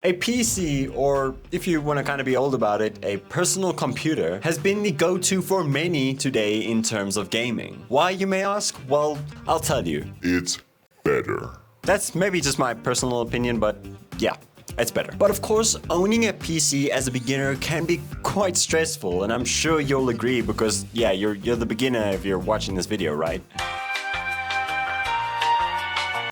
A PC, or if you want to kind of be old about it, a personal computer, has been the go-to for many today in terms of gaming. Why, you may ask? Well, I'll tell you. It's better. That's maybe just my personal opinion, but yeah, it's better. But of course, owning a PC as a beginner can be quite stressful, and I'm sure you'll agree because, yeah, you're the beginner if you're watching this video, right?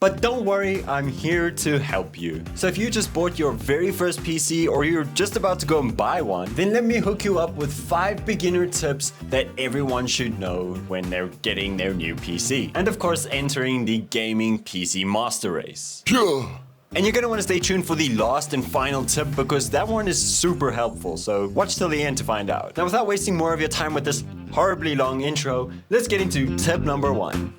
But don't worry, I'm here to help you. So if you just bought your very first PC or you're just about to go and buy one, then let me hook you up with 5 beginner tips that everyone should know when they're getting their new PC. And of course, entering the gaming PC master race. And you're gonna wanna stay tuned for the last and final tip because that one is super helpful, so watch till the end to find out. Now, without wasting more of your time with this horribly long intro, let's get into tip number 1.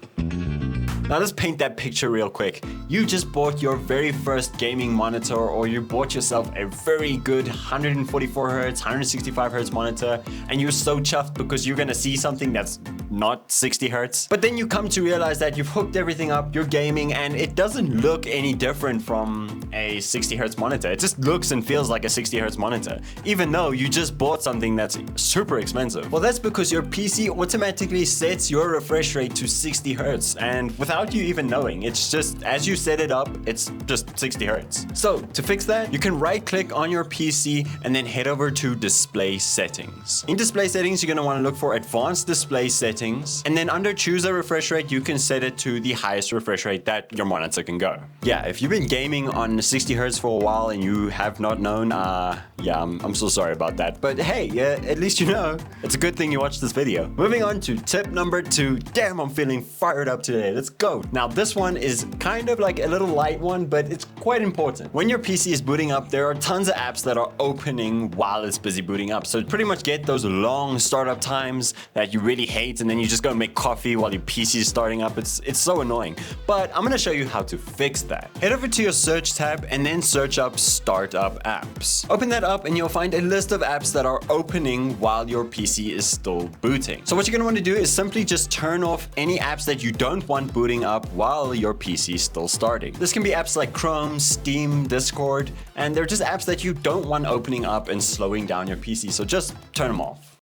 Now let's paint that picture real quick. You just bought your very first gaming monitor, or you bought yourself a very good 144Hz, 165Hz monitor, and you're so chuffed because you're gonna see something that's not 60Hz. But then you come to realize that you've hooked everything up, you're gaming, and it doesn't look any different from a 60Hz monitor. It just looks and feels like a 60Hz monitor, even though you just bought something that's super expensive. Well, that's because your PC automatically sets your refresh rate to 60Hz, and without you even knowing, it's just, as you set it up, it's just 60Hz. So to fix that, you can right click on your PC and then head over to display settings. In display settings, you're gonna wanna look for advanced display settings, and then under choose a refresh rate, you can set it to the highest refresh rate that your monitor can go. Yeah, if you've been gaming on 60Hz for a while and you have not known, yeah, I'm so sorry about that. But hey, at least you know. It's a good thing you watched this video. Moving on to tip number 2. Damn, I'm feeling fired up today. Let's go. Now this one is kind of like a little light one, but it's quite important. When your PC is booting up, there are tons of apps that are opening while it's busy booting up. So pretty much get those long startup times that you really hate, and then you just go and make coffee while your PC is starting up. It's so annoying. But I'm gonna show you how to fix that. Head over to your search tab and then search up startup apps. Open that up and you'll find a list of apps that are opening while your PC is still booting. So what you're gonna want to do is simply just turn off any apps that you don't want booting up while your PC is still starting. This can be apps like Chrome, Steam, Discord, and they're just apps that you don't want opening up and slowing down your PC, so just turn them off.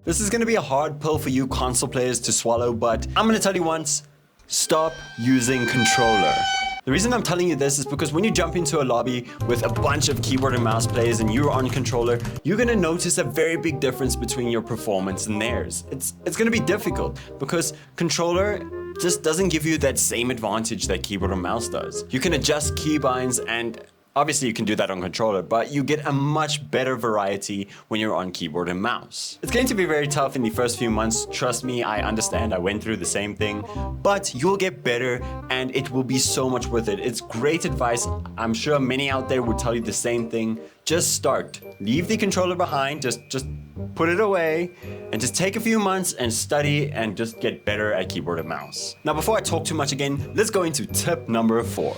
This is gonna be a hard pill for you console players to swallow, but I'm gonna tell you once, stop using controller. The reason I'm telling you this is because when you jump into a lobby with a bunch of keyboard and mouse players and you're on controller, you're gonna notice a very big difference between your performance and theirs. It's gonna be difficult because controller just doesn't give you that same advantage that keyboard and mouse does. You can adjust keybinds, and obviously you can do that on controller, but you get a much better variety when you're on keyboard and mouse. It's going to be very tough in the first few months, trust me, I understand, I went through the same thing, but you'll get better and it will be so much worth it. It's great advice, I'm sure many out there would tell you the same thing. Just start, leave the controller behind, just put it away, and just take a few months and study and just get better at keyboard and mouse. Now before I talk too much again, let's go into tip number 4.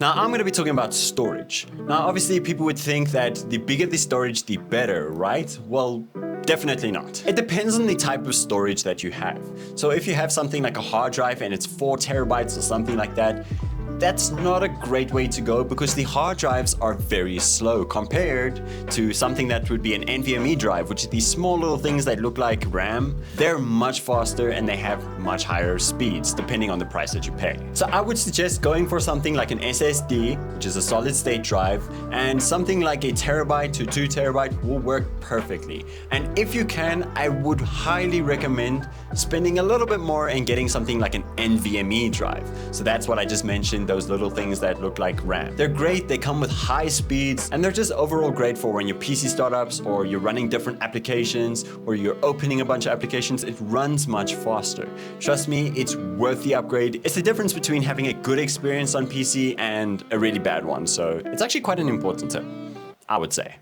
Now I'm going to be talking about storage. Now obviously people would think that the bigger the storage, the better, right? Well, definitely not. It depends on the type of storage that you have. So if you have something like a hard drive and it's 4 terabytes or something like that, that's not a great way to go because the hard drives are very slow compared to something that would be an NVMe drive, which are these small little things that look like RAM. They're much faster and they have much higher speeds depending on the price that you pay. So I would suggest going for something like an SSD, which is a solid state drive, and something like a terabyte to 2 terabyte will work perfectly. And if you can, I would highly recommend spending a little bit more and getting something like an NVMe drive. So that's what I just mentioned, those little things that look like RAM. They're great, they come with high speeds, and they're just overall great for when you're PC startups or you're running different applications or you're opening a bunch of applications. It runs much faster. Trust me, it's worth the upgrade. It's the difference between having a good experience on PC and a really bad one, so it's actually quite an important tip, I would say.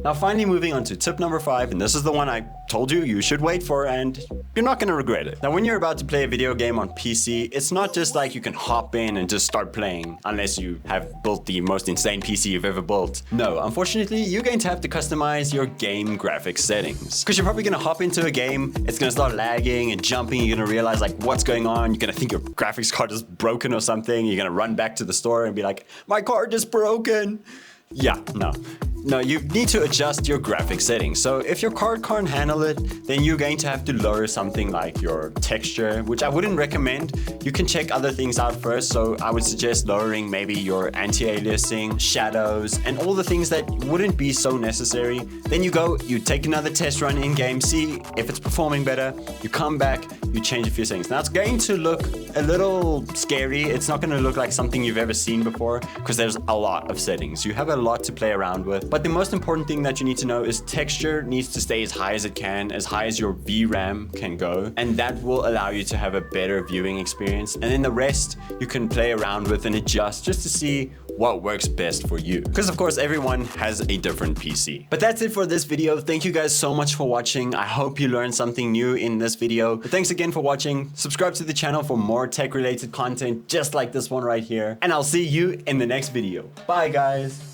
Now finally moving on to tip number 5, and this is the one I told you should wait for and you're not going to regret it. Now when you're about to play a video game on PC, it's not just like you can hop in and just start playing unless you have built the most insane PC you've ever built. No, unfortunately you're going to have to customize your game graphics settings. Because you're probably going to hop into a game, it's going to start lagging and jumping, you're going to realize like what's going on, you're going to think your graphics card is broken or something, you're going to run back to the store and be like, my card is broken. Yeah, no, you need to adjust your graphics settings. So if your card can't handle it, then you're going to have to lower something like your texture, which I wouldn't recommend. You can check other things out first. So I would suggest lowering maybe your anti-aliasing, shadows, and all the things that wouldn't be so necessary. Then you take another test run in game, see if it's performing better. You come back, you change a few settings. Now it's going to look a little scary. It's not going to look like something you've ever seen before because there's a lot of settings. You have a lot to play around with. But the most important thing that you need to know is texture needs to stay as high as it can, as high as your VRAM can go, and that will allow you to have a better viewing experience. And then the rest you can play around with and adjust just to see what works best for you. Because of course everyone has a different PC. But that's it for this video. Thank you guys so much for watching. I hope you learned something new in this video. But thanks again for watching. Subscribe to the channel for more tech related content just like this one right here. And I'll see you in the next video. Bye guys.